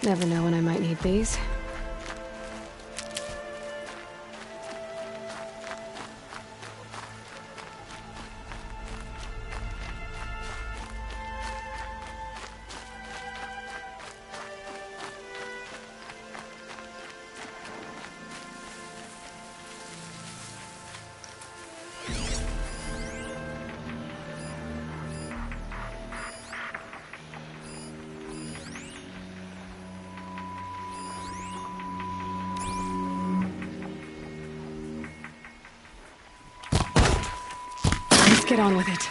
Never know when I might need these. Let's get on with it.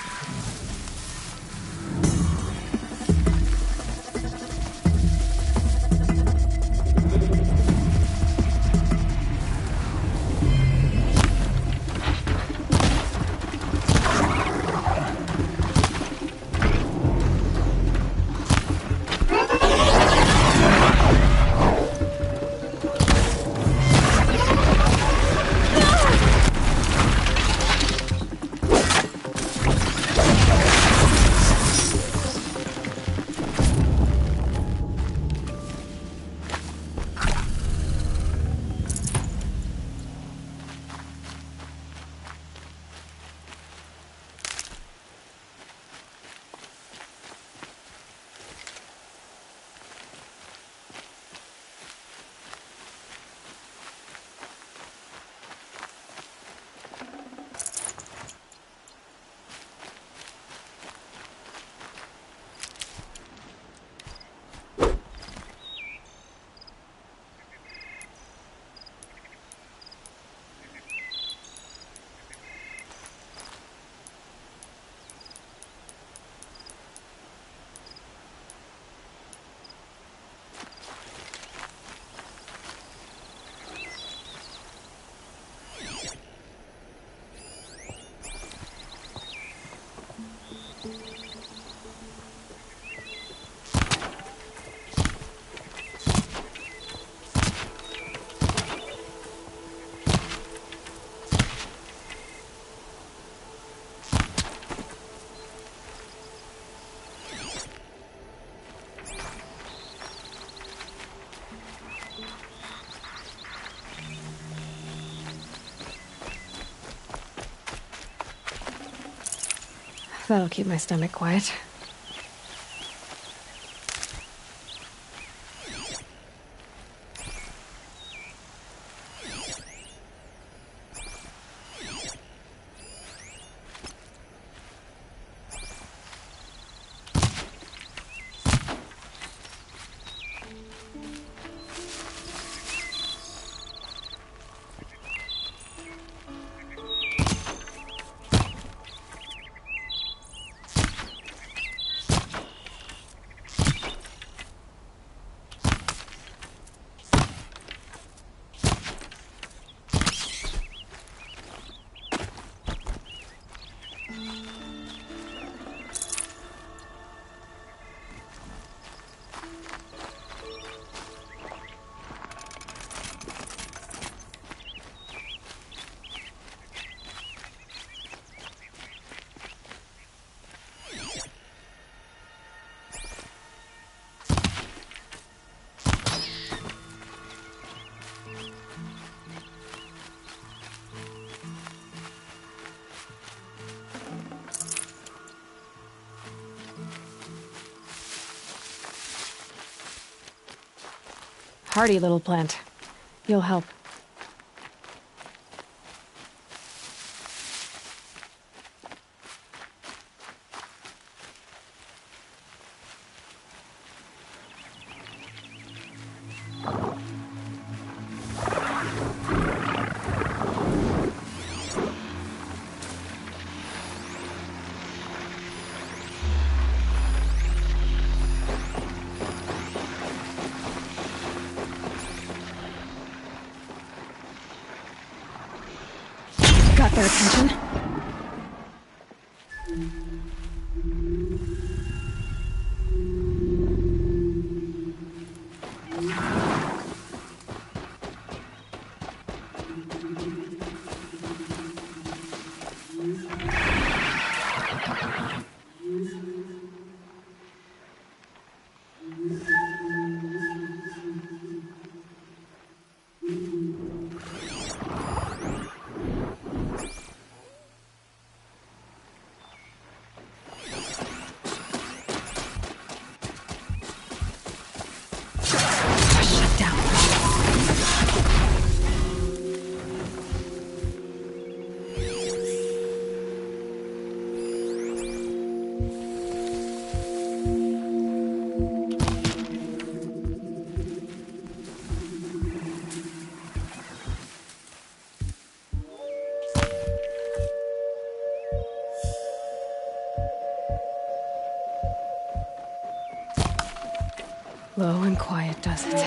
That'll keep my stomach quiet. Hardy little plant. You'll help. Got their attention. Low and quiet does it.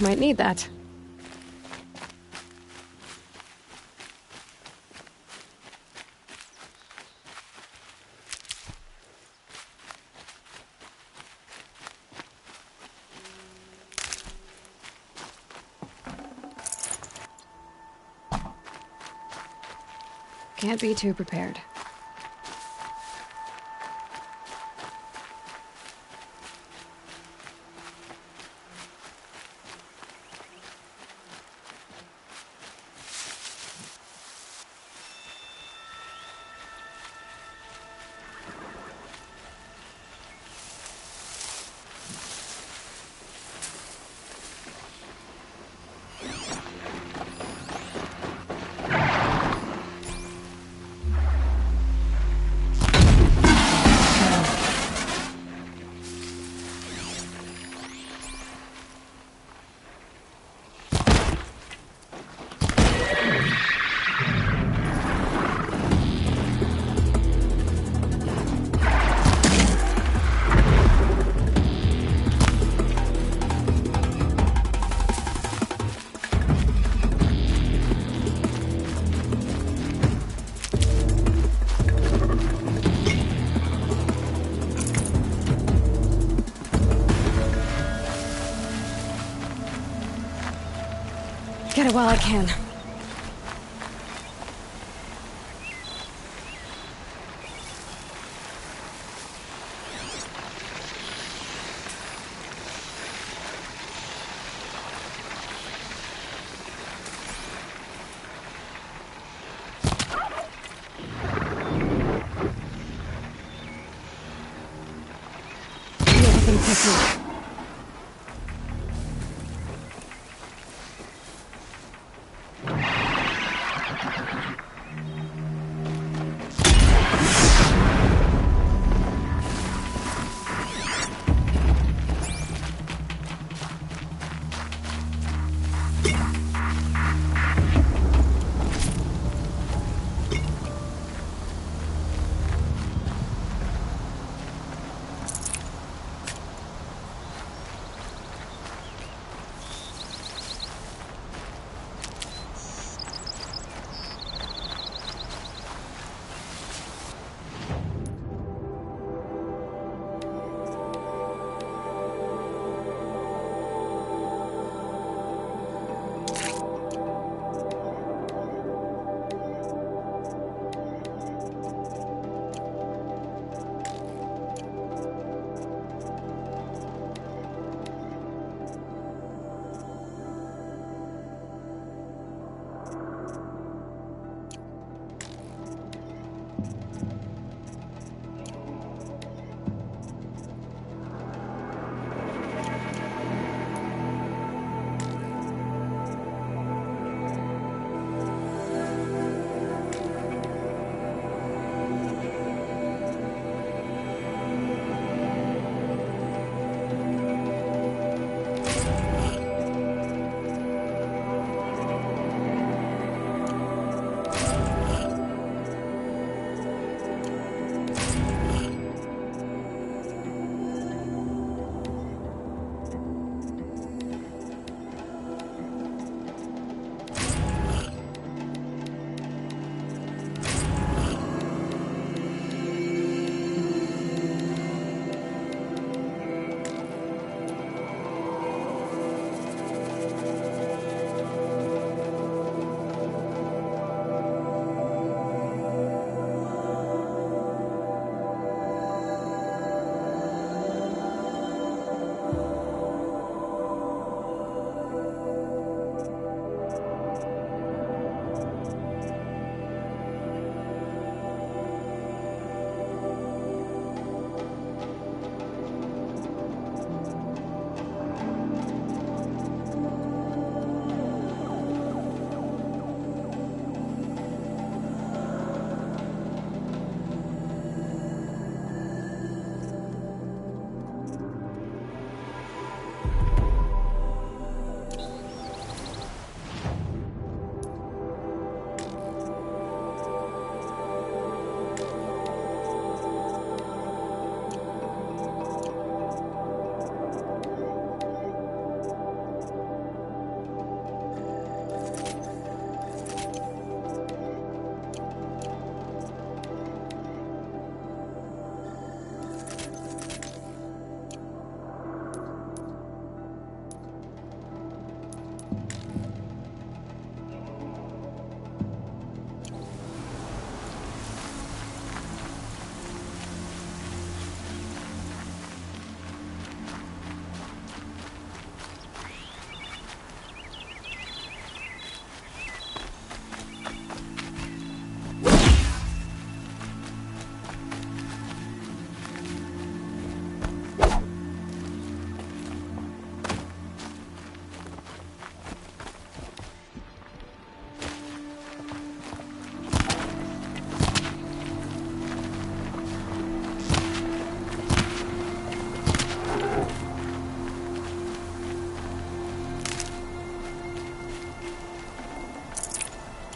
Might need that. Can't be too prepared. Get it while I can. Everything technique.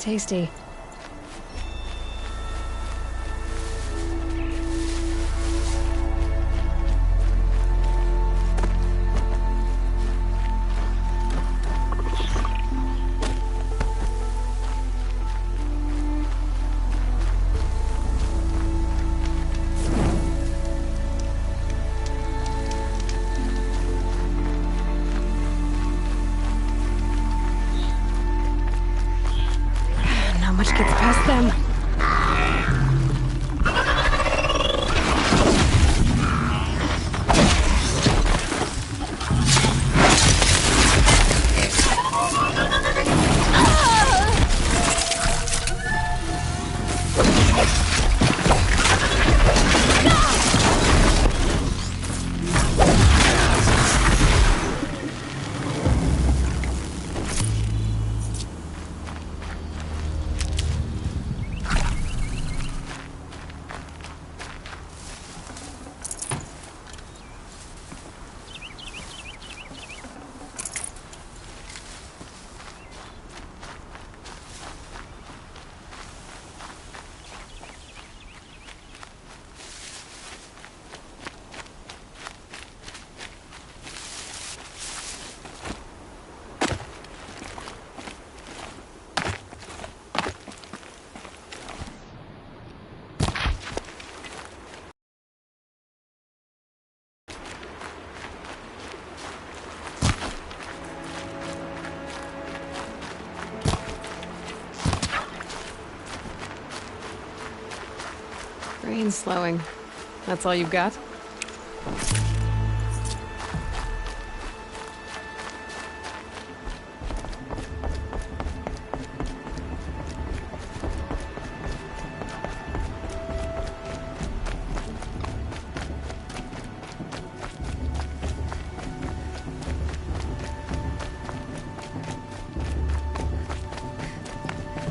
tasty. Not much gets past them. Brain's slowing. That's all you've got?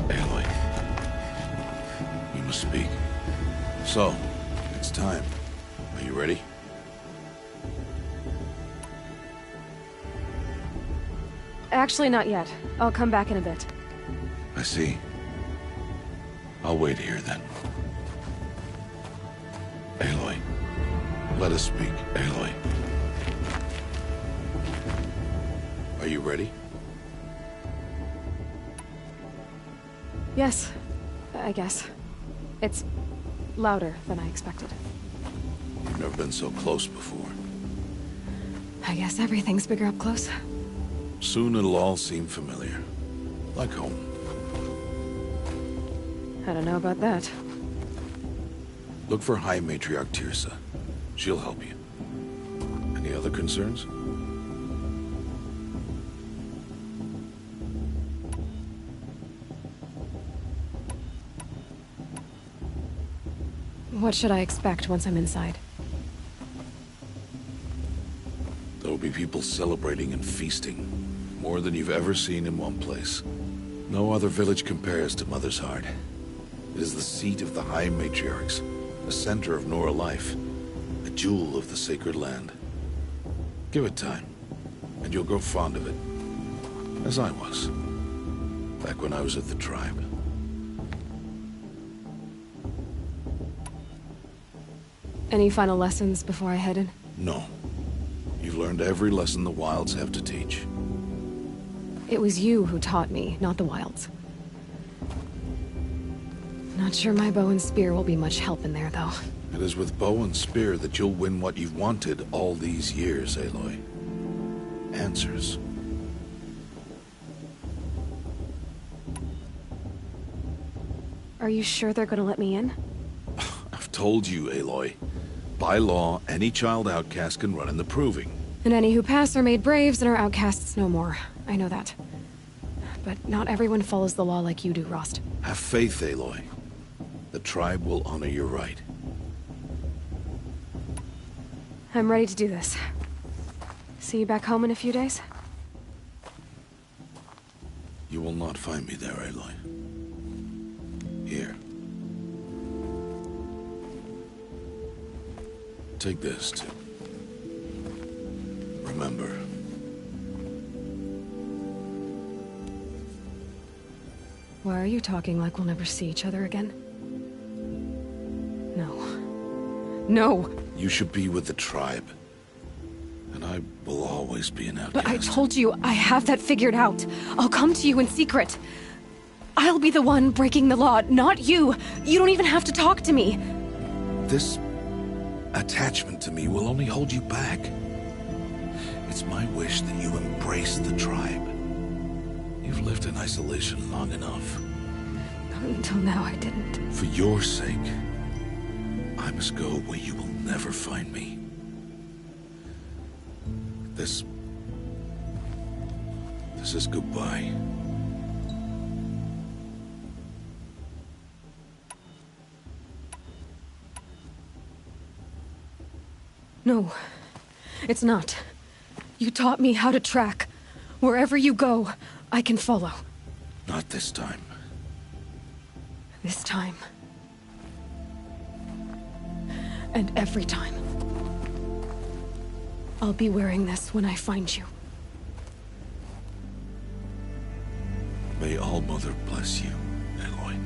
Aloy, you must speak. So, it's time. Are you ready? Actually, not yet. I'll come back in a bit. I see. I'll wait here then. Aloy, let us speak. Aloy. Are you ready? Yes, I guess. It's louder than I expected. You've never been so close before. I guess everything's bigger up close. Soon it'll all seem familiar. Like home. I don't know about that. Look for High Matriarch Tirsa. She'll help you. Any other concerns? What should I expect once I'm inside? There'll be people celebrating and feasting. More than you've ever seen in one place. No other village compares to Mother's Heart. It is the seat of the High Matriarchs, a center of Nora life, a jewel of the sacred land. Give it time, and you'll grow fond of it. As I was, back when I was at the tribe. Any final lessons before I head in? No. You've learned every lesson the Wilds have to teach. It was you who taught me, not the Wilds. Not sure my bow and spear will be much help in there, though. It is with bow and spear that you'll win what you've wanted all these years, Aloy. Answers. Are you sure they're gonna let me in? I've told you, Aloy. By law, any child outcast can run in the Proving. And any who pass are made braves and are outcasts no more. I know that. But not everyone follows the law like you do, Rost. Have faith, Aloy. The tribe will honor your right. I'm ready to do this. See you back home in a few days? You will not find me there, Aloy. Here. Take this, too. Remember. Why are you talking like we'll never see each other again? No. No! You should be with the tribe. And I will always be an outcast. But I told you, I have that figured out. I'll come to you in secret. I'll be the one breaking the law, not you. You don't even have to talk to me. This attachment to me will only hold you back. It's my wish that you embrace the tribe. You've lived in isolation long enough. Until now, I didn't. For your sake, I must go where you will never find me. This is goodbye. No, it's not. You taught me how to track. Wherever you go, I can follow. Not this time. This time. And every time. I'll be wearing this when I find you. May All-Mother bless you, Aloy.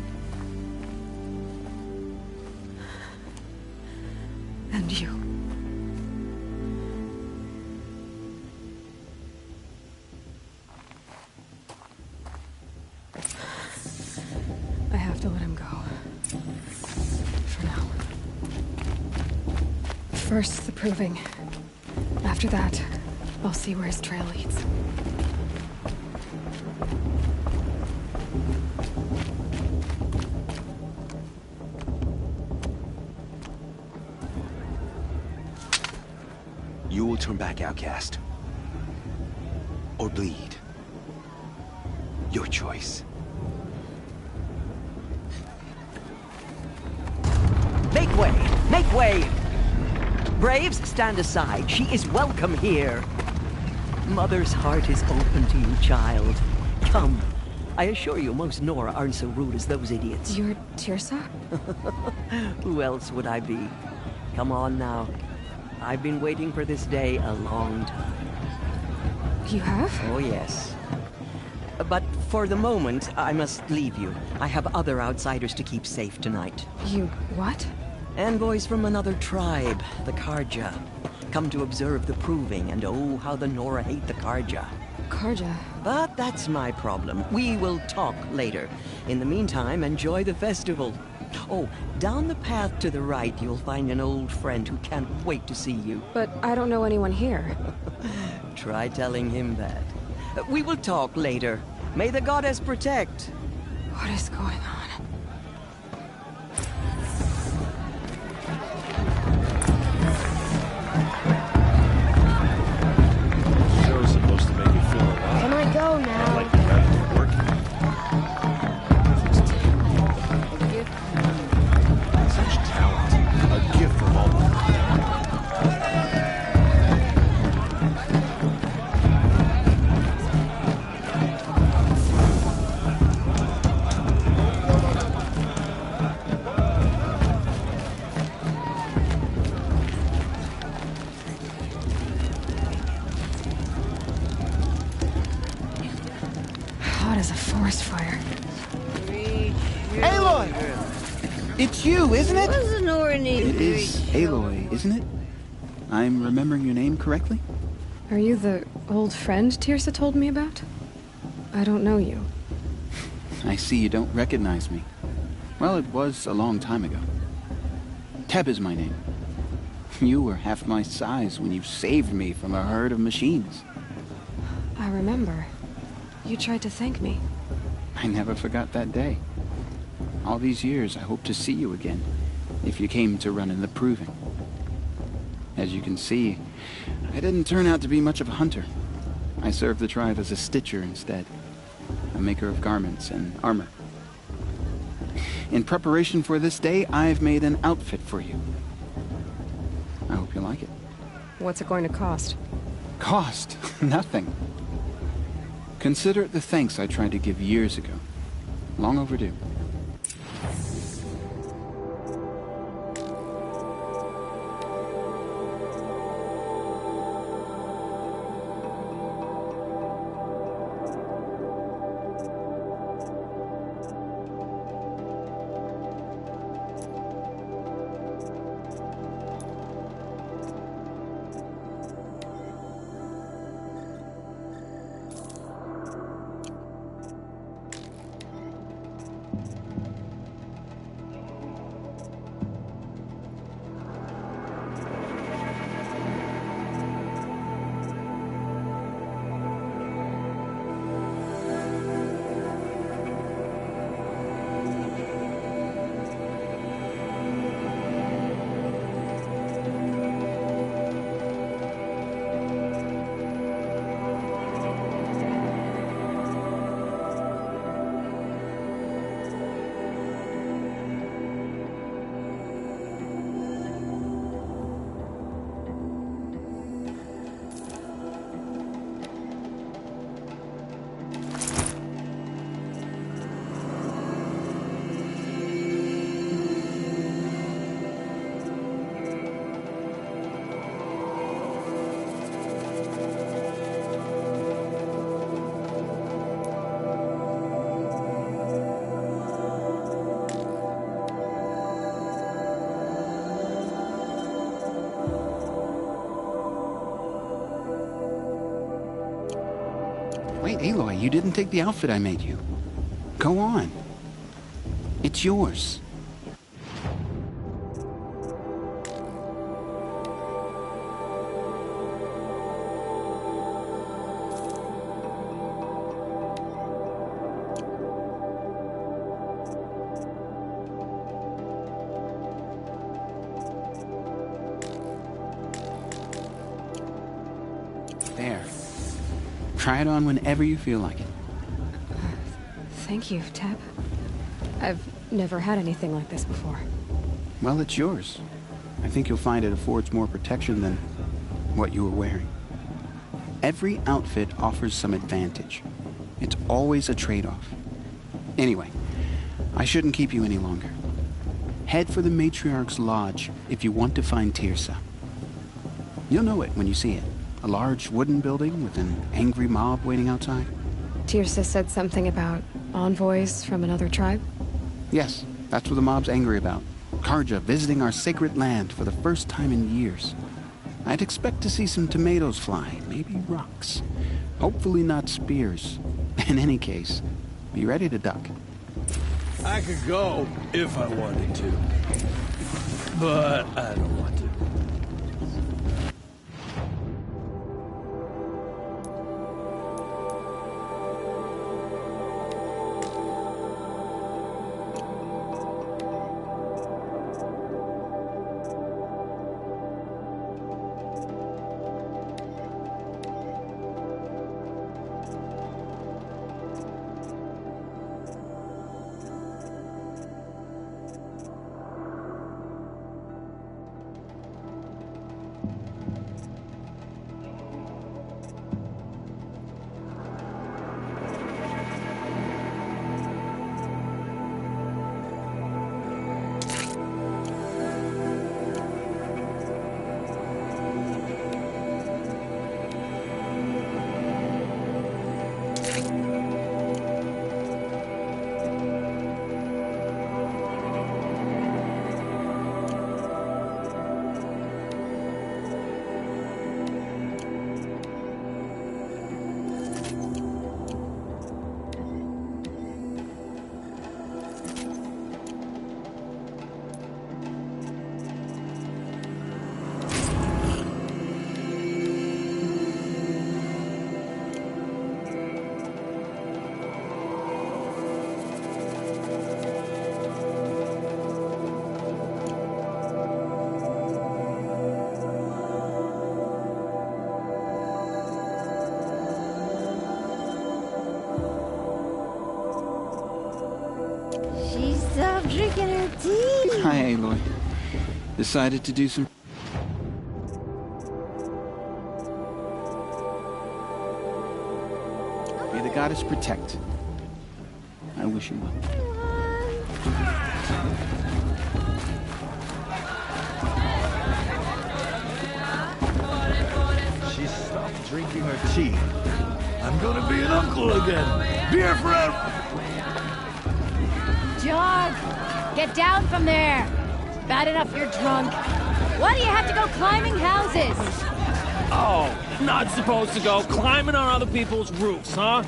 And you. I have to let him go. For now. First, the proving. After that, I'll see where his trail leads. You will turn back, outcast. Or bleed. Your choice. Make way! Make way! Braves, stand aside. She is welcome here. Mother's heart is open to you, child. Come. I assure you, most Nora aren't so rude as those idiots. You're Tirsa? Who else would I be? Come on now. I've been waiting for this day a long time. You have? Oh, yes. But for the moment, I must leave you. I have other outsiders to keep safe tonight. You what? Envoys from another tribe, the Karja. Come to observe the proving, and oh, how the Nora hate the Karja. Karja. But that's my problem. We will talk later. In the meantime, enjoy the festival. Oh, down the path to the right, you'll find an old friend who can't wait to see you. But I don't know anyone here. Try telling him that. We will talk later. May the goddess protect. What is going on? Show's supposed to make you feel alive. Can I go now? Like you're ready to work. Such talent. A gift from all. Hot as a forest fire. Aloy! It's you, isn't it? Wasn't Nora It is Aloy, isn't it? I'm remembering your name correctly? Are you the old friend Tirsa told me about? I don't know you. I see you don't recognize me. Well, it was a long time ago. Teb is my name. You were half my size when you saved me from a herd of machines. I remember. You tried to thank me. I never forgot that day. All these years, I hope to see you again, if you came to run in the proving. As you can see, I didn't turn out to be much of a hunter. I served the tribe as a stitcher instead, a maker of garments and armor. In preparation for this day, I've made an outfit for you. I hope you like it. What's it going to cost? Cost? Nothing. Consider it the thanks I tried to give years ago. Long overdue. Wait, Aloy, you didn't take the outfit I made you. Go on. It's yours. There. Try it on whenever you feel like it. Thank you, Teb. I've never had anything like this before. Well, it's yours. I think you'll find it affords more protection than what you were wearing. Every outfit offers some advantage. It's always a trade-off. Anyway, I shouldn't keep you any longer. Head for the Matriarch's Lodge if you want to find Tirsa. You'll know it when you see it. A large wooden building with an angry mob waiting outside. Tirsa said something about envoys from another tribe? Yes, that's what the mob's angry about. Karja visiting our sacred land for the first time in years. I'd expect to see some tomatoes fly, maybe rocks. Hopefully not spears. In any case, be ready to duck. I could go if I wanted to, but I don't want to. Stop drinking her tea. Hi, Aloy. Decided to do some... May the goddess protect. I wish you well. She stopped drinking her tea. I'm gonna be an uncle again. Beer forever. John, get down from there. Bad enough you're drunk. Why do you have to go climbing houses? Oh, not supposed to go climbing on other people's roofs, huh?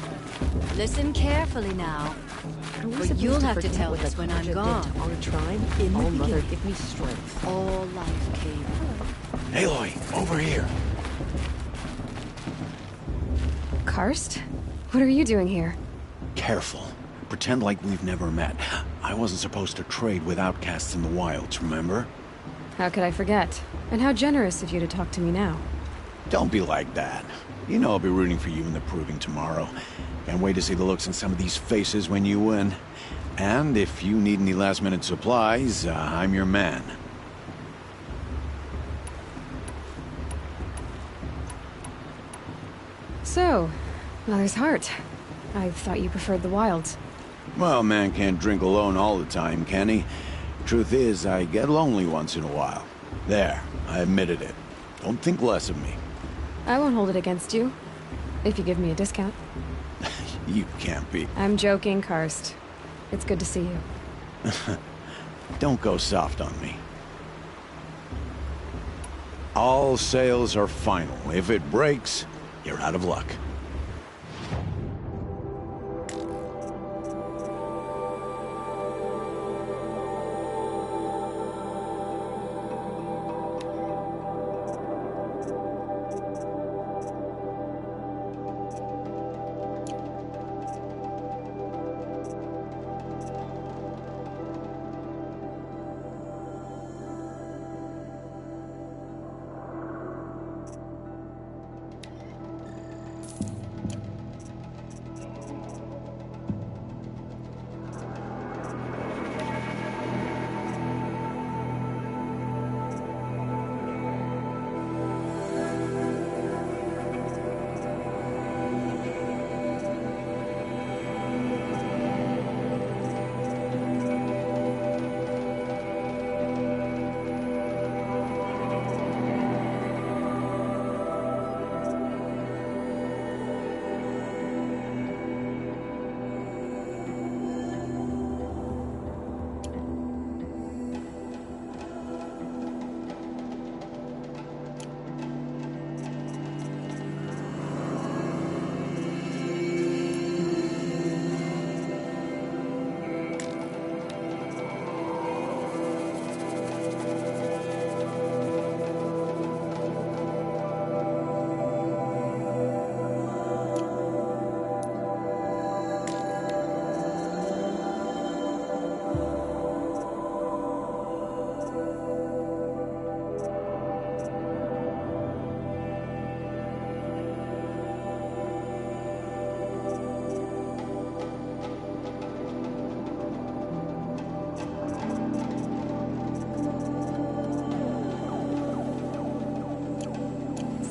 Listen carefully now. But you'll have to tell us when I'm gone. Our tribe, In the All Mother, beginning. give me strength. All life came. Aloy, over here. Karst? What are you doing here? Careful. Pretend like we've never met. I wasn't supposed to trade with outcasts in the wilds, remember? How could I forget? And how generous of you to talk to me now. Don't be like that. You know I'll be rooting for you in the proving tomorrow. Can't wait to see the looks on some of these faces when you win. And if you need any last-minute supplies, I'm your man. So, Mother's Heart. I thought you preferred the wilds. Well, man can't drink alone all the time, can he? Truth is, I get lonely once in a while. There, I admitted it. Don't think less of me. I won't hold it against you. If you give me a discount. You can't be. I'm joking, Karst. It's good to see you. Don't go soft on me. All sales are final. If it breaks, you're out of luck.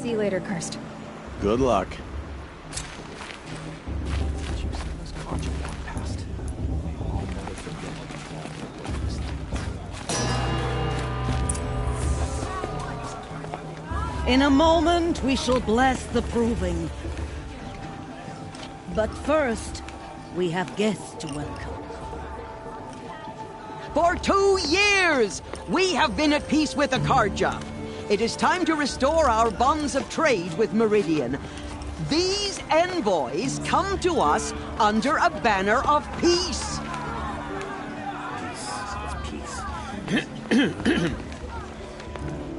See you later, Karst. Good luck. In a moment, we shall bless the proving. But first, we have guests to welcome. For 2 years, we have been at peace with Akarja. It is time to restore our bonds of trade with Meridian. These envoys come to us under a banner of peace.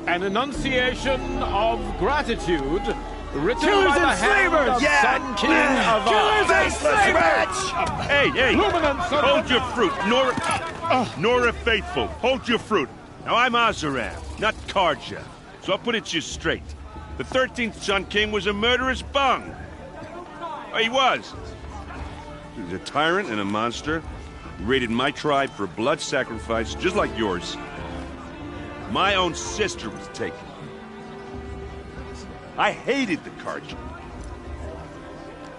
An enunciation of gratitude written Killers by the and hand slavers! of Yeah! Sun King of Killers and slavers! Hey, Luminance of hold the- your fruit, Nora Faithful, hold your fruit. Now I'm Azaram, not Karja, so I'll put it to you straight. The 13th Sun King was a murderous bung. He was. He was a tyrant and a monster. He raided my tribe for blood sacrifice, just like yours. My own sister was taken. I hated the Karja.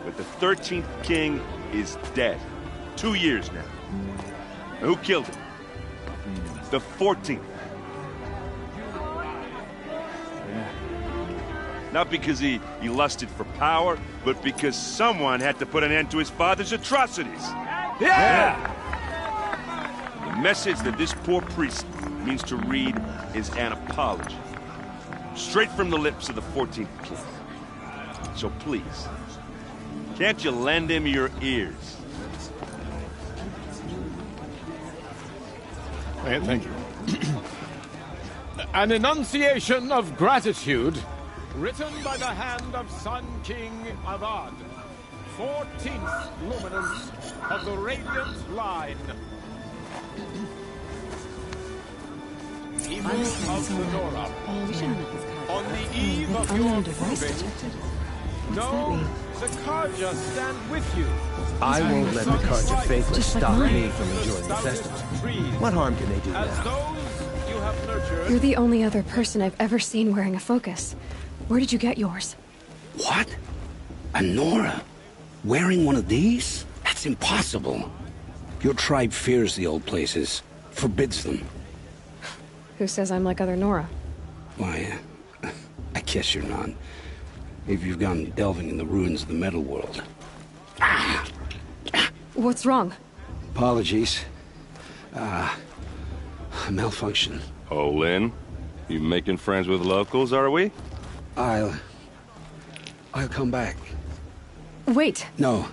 But the 13th king is dead. 2 years now. Now, who killed him? The 14th. Not because he lusted for power, but because someone had to put an end to his father's atrocities. Yeah! The message that this poor priest means to read is an apology. Straight from the lips of the 14th king. So please, can't you lend him your ears? Thank you. An enunciation of gratitude, written by the hand of Sun King Avad, 14th luminance of the Radiant Line. People of the Nora, on the eve of your proving, know the Karja stand with you. I won't let the Karja faithless stop me from enjoying the festival. What harm can they do As now? those you have nurtured. You're the only other person I've ever seen wearing a focus. Where did you get yours? What? A Nora? Wearing one of these? That's impossible. Your tribe fears the old places, forbids them. Who says I'm like other Nora? Why, I guess you're not. If you've gone delving in the ruins of the metal world. What's wrong? Apologies. A malfunction. Oh, Lynn? You making friends with locals, are we? I'll come back. Wait. No.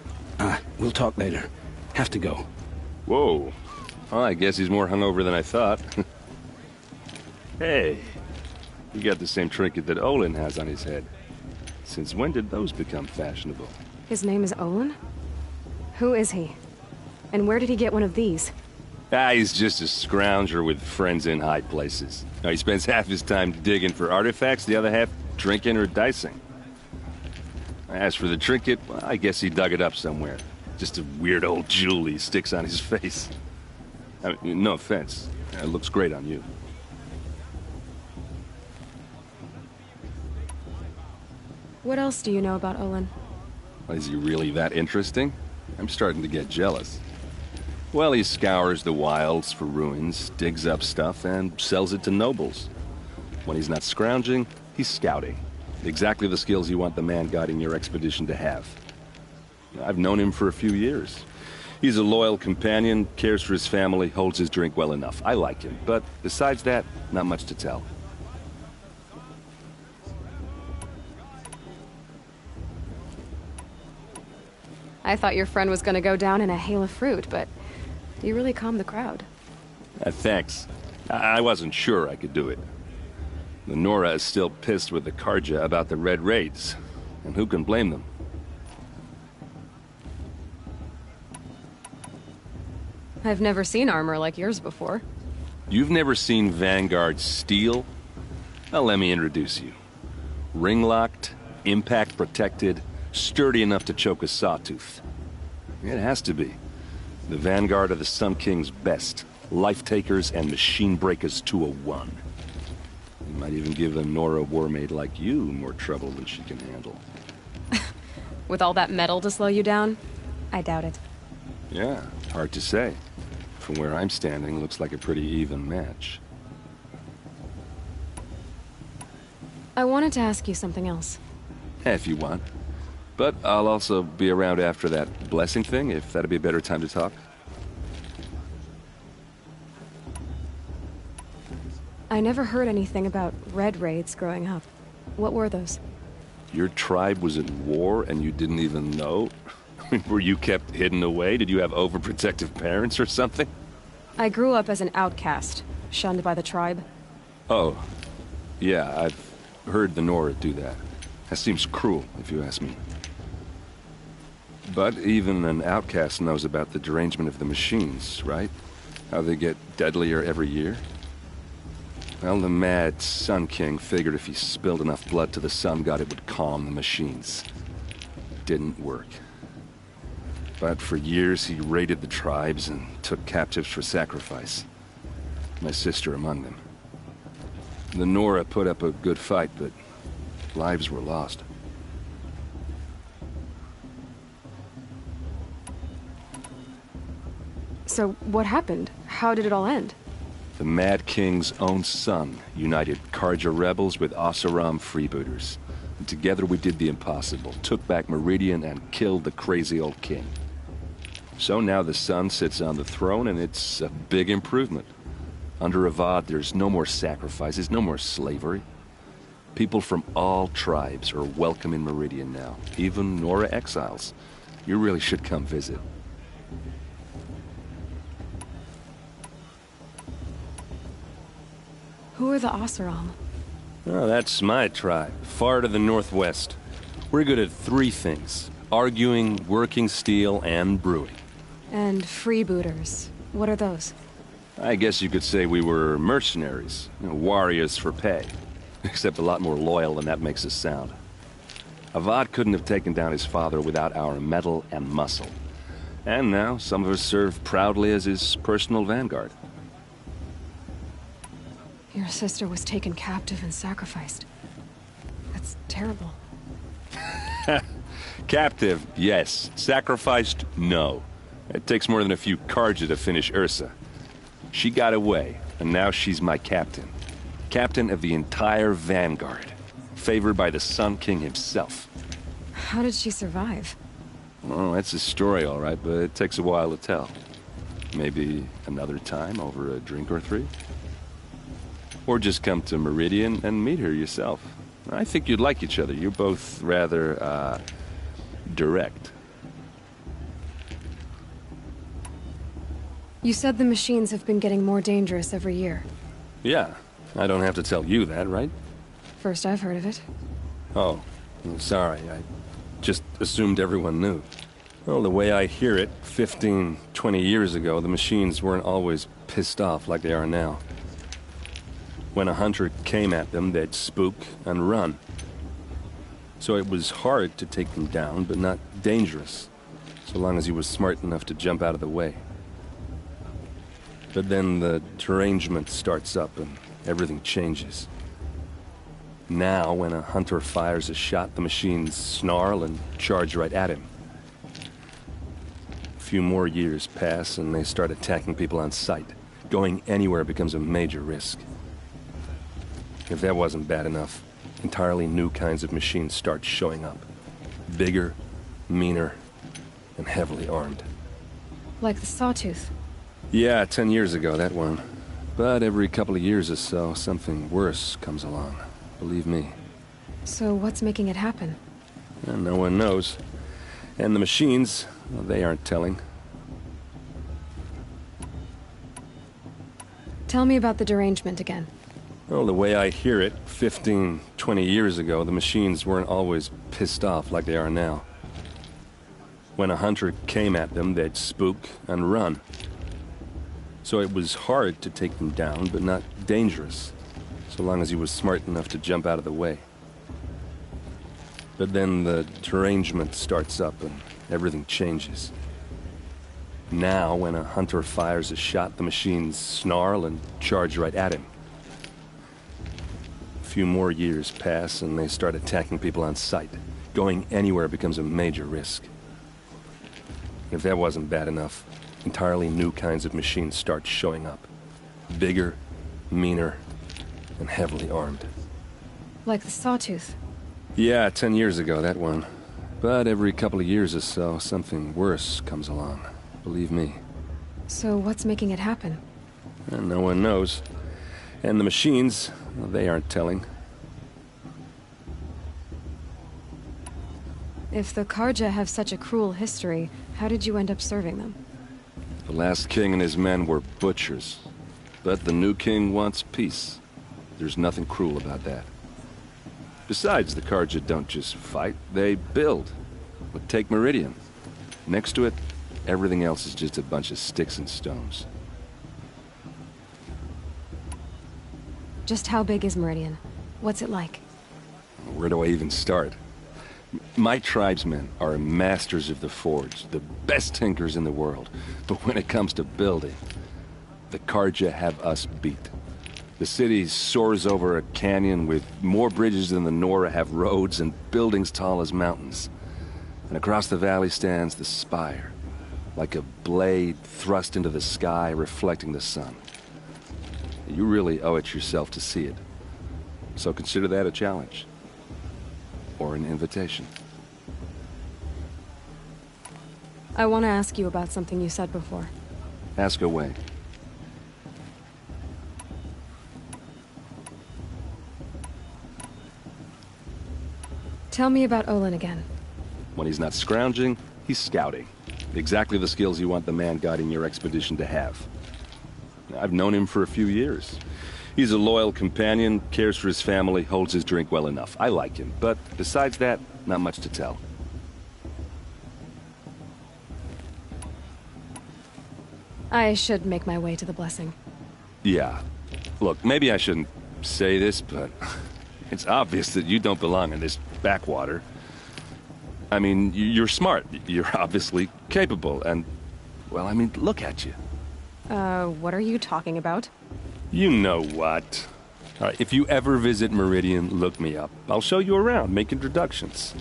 We'll talk later. Have to go. Whoa. Well, I guess he's more hungover than I thought. Hey, you got the same trinket that Olin has on his head. Since when did those become fashionable? His name is Olin? Who is he? And where did he get one of these? He's just a scrounger with friends in high places. Now, he spends half his time digging for artifacts, the other half drinking or dicing. As for the trinket, well, I guess he dug it up somewhere. Just a weird old jewel he sticks on his face. I mean, no offense. It looks great on you. What else do you know about Olin? Is he really that interesting? I'm starting to get jealous. Well, he scours the wilds for ruins, digs up stuff, and sells it to nobles. When he's not scrounging, he's scouting. Exactly the skills you want the man guiding your expedition to have. I've known him for a few years. He's a loyal companion, cares for his family, holds his drink well enough. I like him, but besides that, not much to tell. I thought your friend was gonna go down in a hail of fruit, but you really calmed the crowd. Thanks. I wasn't sure I could do it. The Nora is still pissed with the Karja about the Red Raids, and who can blame them? I've never seen armor like yours before. You've never seen Vanguard steel? Well, let me introduce you. Ring-locked, impact-protected, sturdy enough to choke a sawtooth. It has to be. The Vanguard of the Sun King's best. Life-takers and machine breakers to a one. It might even give a Nora warmaid like you more trouble than she can handle. With all that metal to slow you down? I doubt it. Yeah, hard to say. From where I'm standing, looks like a pretty even match. I wanted to ask you something else. If you want. But I'll also be around after that blessing thing, if that'd be a better time to talk. I never heard anything about Red Raids growing up. What were those? Your tribe was at war and you didn't even know? Were you kept hidden away? Did you have overprotective parents or something? I grew up as an outcast, shunned by the tribe. Oh, yeah, I've heard the Nora do that. That seems cruel, if you ask me. But even an outcast knows about the derangement of the machines, right? How they get deadlier every year? Well, the mad Sun King figured if he spilled enough blood to the Sun God, it would calm the machines. Didn't work. But for years, he raided the tribes and took captives for sacrifice. My sister among them. The Nora put up a good fight, but lives were lost. So, what happened? How did it all end? The Mad King's own son united Karja rebels with Oseram freebooters. And together we did the impossible, took back Meridian and killed the crazy old king. So now the son sits on the throne and it's a big improvement. Under Avad, there's no more sacrifices, no more slavery. People from all tribes are welcome in Meridian now, even Nora exiles. You really should come visit. Who are the Oseram? Oh, that's my tribe, far to the northwest. We're good at three things: arguing, working steel, and brewing. And freebooters. What are those? I guess you could say we were mercenaries, warriors for pay. Except a lot more loyal than that makes us sound. Avad couldn't have taken down his father without our metal and muscle. And now, some of us serve proudly as his personal vanguard. Your sister was taken captive and sacrificed. That's terrible. Captive, yes. Sacrificed, no. It takes more than a few Karja to finish Ursa. She got away, and now she's my captain. Captain of the entire vanguard. Favored by the Sun King himself. How did she survive? Oh, that's a story, all right, but it takes a while to tell. Maybe another time over a drink or three? Or just come to Meridian and meet her yourself. I think you'd like each other. You're both rather, direct. You said the machines have been getting more dangerous every year. Yeah, I don't have to tell you that, right? First I've heard of it. Oh, I'm sorry. I just assumed everyone knew. Well, the way I hear it, 15, 20 years ago, the machines weren't always pissed off like they are now. When a hunter came at them, they'd spook and run. So it was hard to take them down, but not dangerous, so long as he was smart enough to jump out of the way. But then the derangement starts up and everything changes. Now, when a hunter fires a shot, the machines snarl and charge right at him. A few more years pass and they start attacking people on sight. Going anywhere becomes a major risk. If that wasn't bad enough, entirely new kinds of machines start showing up. Bigger, meaner, and heavily armed. Like the Sawtooth. Yeah, 10 years ago, that one. But every couple of years or so, something worse comes along. Believe me. So what's making it happen? And no one knows. And the machines, well, they aren't telling. Tell me about the derangement again. Well, the way I hear it, 15, 20 years ago, the machines weren't always pissed off like they are now. When a hunter came at them, they'd spook and run. So it was hard to take them down, but not dangerous, so long as he was smart enough to jump out of the way. But then the derangement starts up and everything changes. Now, when a hunter fires a shot, the machines snarl and charge right at him. A few more years pass and they start attacking people on sight. Going anywhere becomes a major risk. If that wasn't bad enough, entirely new kinds of machines start showing up. Bigger, meaner, and heavily armed. Like the Sawtooth. Yeah, 10 years ago, that one. But every couple of years or so, something worse comes along. Believe me. So what's making it happen? And no one knows. And the machines, well, they aren't telling. If the Karja have such a cruel history, how did you end up serving them? The last king and his men were butchers. But the new king wants peace. There's nothing cruel about that. Besides, the Karja don't just fight, they build. But take Meridian. Next to it, everything else is just a bunch of sticks and stones. Just how big is Meridian? What's it like? Where do I even start? My tribesmen are masters of the forge, the best tinkers in the world. But when it comes to building, the Karja have us beat. The city soars over a canyon with more bridges than the Nora have roads and buildings tall as mountains. And across the valley stands the spire, like a blade thrust into the sky reflecting the sun. You really owe it yourself to see it. So consider that a challenge. Or an invitation. I want to ask you about something you said before. Ask away. Tell me about Olin again. When he's not scrounging, he's scouting. Exactly the skills you want the man guiding your expedition to have. I've known him for a few years. He's a loyal companion, cares for his family, holds his drink well enough. I like him, but besides that, not much to tell. I should make my way to the blessing. Yeah. Look, maybe I shouldn't say this, but it's obvious that you don't belong in this backwater. I mean, you're smart. You're obviously capable, and, well, I mean, look at you. What are you talking about? You know what. All right, if you ever visit Meridian, look me up. I'll show you around, make introductions.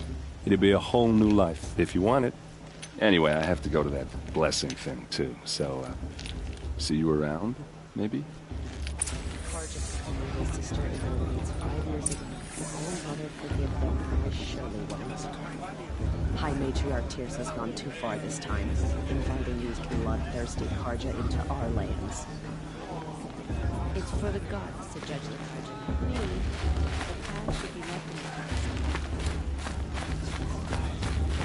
It'll be a whole new life, if you want it. Anyway, I have to go to that blessing thing, too, so, see you around, maybe? High Matriarch Tears has gone too far this time, inviting these bloodthirsty Karja into our lands. It's for the gods to judge the Karja, not me. The path should be left in the past.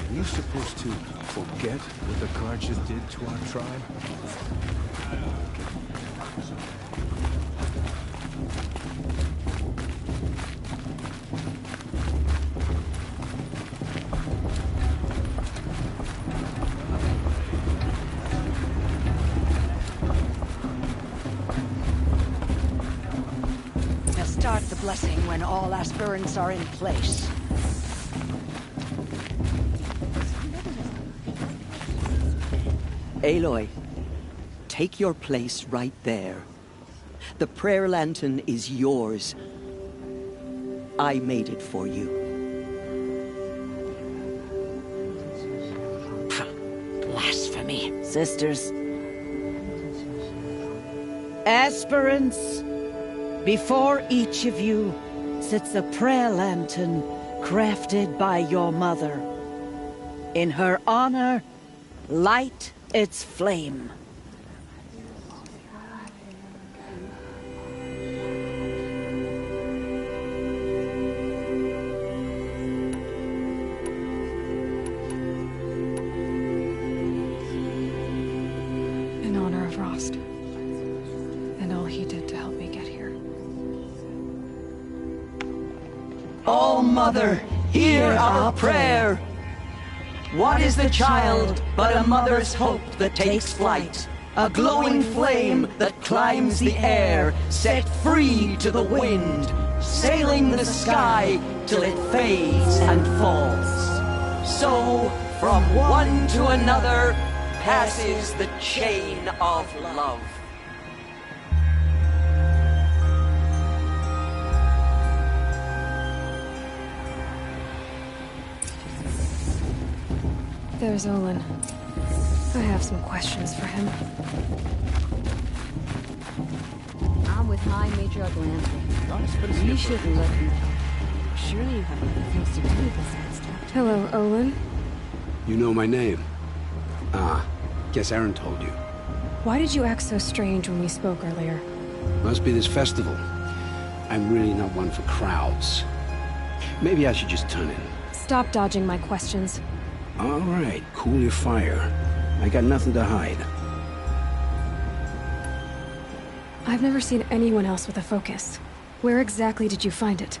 Are you supposed to forget what the Karja did to our tribe? Start the blessing when all aspirants are in place. Aloy, take your place right there. The prayer lantern is yours. I made it for you. Blasphemy. Sisters. Aspirants. Before each of you sits a prayer lantern crafted by your mother. In her honor, light its flame. In honor of Rost. And all he did to help me get here. Oh, Mother, hear our prayer. What is the child but a mother's hope that takes flight? A glowing flame that climbs the air, set free to the wind, sailing the sky till it fades and falls. So, from one to another, passes the chain of love. There's Olin. I have some questions for him. I'm with High Matriarch Lansing. You shouldn't let him know. Surely you have nothing else to do besides talk to Hello, Olin. You know my name? Ah, guess Aaron told you. Why did you act so strange when we spoke earlier? Must be this festival. I'm really not one for crowds. Maybe I should just turn in. Stop dodging my questions. All right, cool your fire. I got nothing to hide. I've never seen anyone else with a focus. Where exactly did you find it?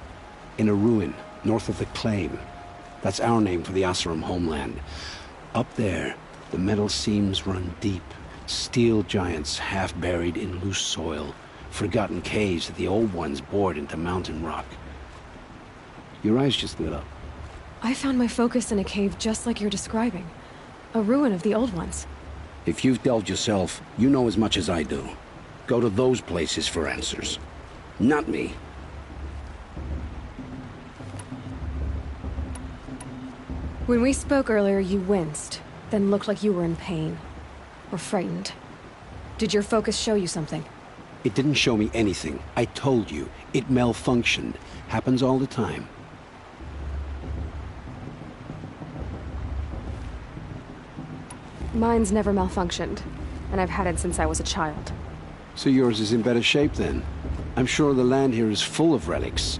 In a ruin, north of the Claim. That's our name for the Oseram homeland. Up there, the metal seams run deep. Steel giants half buried in loose soil. Forgotten caves that the old ones bored into mountain rock. Your eyes just lit up. I found my focus in a cave just like you're describing. A ruin of the old ones. If you've delved yourself, you know as much as I do. Go to those places for answers. Not me. When we spoke earlier, you winced, then looked like you were in pain. Or frightened. Did your focus show you something? It didn't show me anything. I told you. It malfunctioned. Happens all the time. Mine's never malfunctioned, and I've had it since I was a child. So yours is in better shape then. I'm sure the land here is full of relics.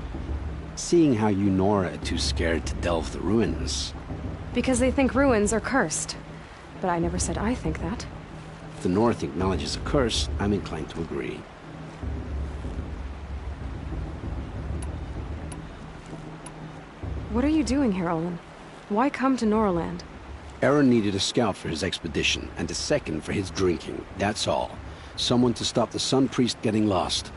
Seeing how you Nora are too scared to delve the ruins. Because they think ruins are cursed. But I never said I think that. If the North acknowledges a curse, I'm inclined to agree. What are you doing here, Olin? Why come to Norland? Aaron needed a scout for his expedition, and a second for his drinking. That's all. Someone to stop the Sun Priest getting lost.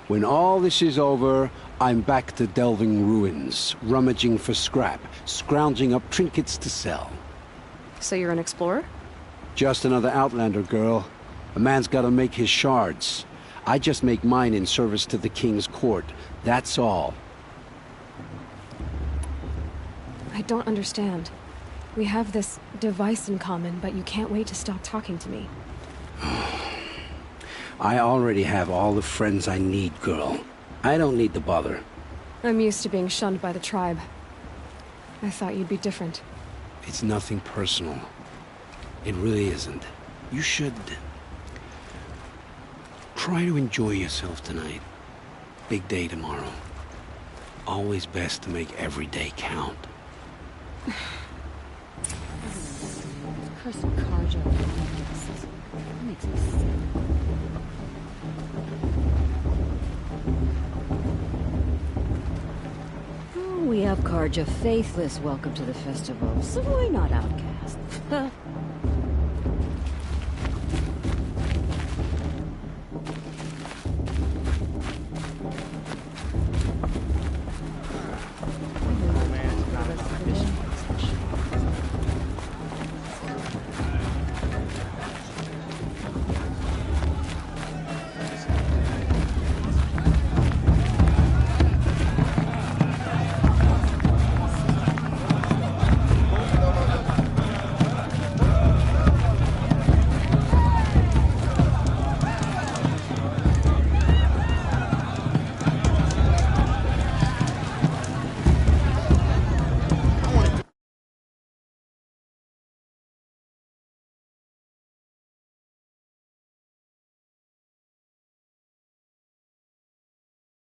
When all this is over, I'm back to delving ruins, rummaging for scrap, scrounging up trinkets to sell. So you're an explorer? Just another Outlander, girl. A man's gotta make his shards. I just make mine in service to the King's court. That's all. I don't understand. We have this device in common, but you can't wait to stop talking to me. I already have all the friends I need, girl. I don't need the bother. I'm used to being shunned by the tribe. I thought you'd be different. It's nothing personal. It really isn't. You should... try to enjoy yourself tonight. Big day tomorrow. Always best to make every day count. Cursed Karja. That makes me sick. Oh, we have Karja faithless welcome to the festival, so why not outcast?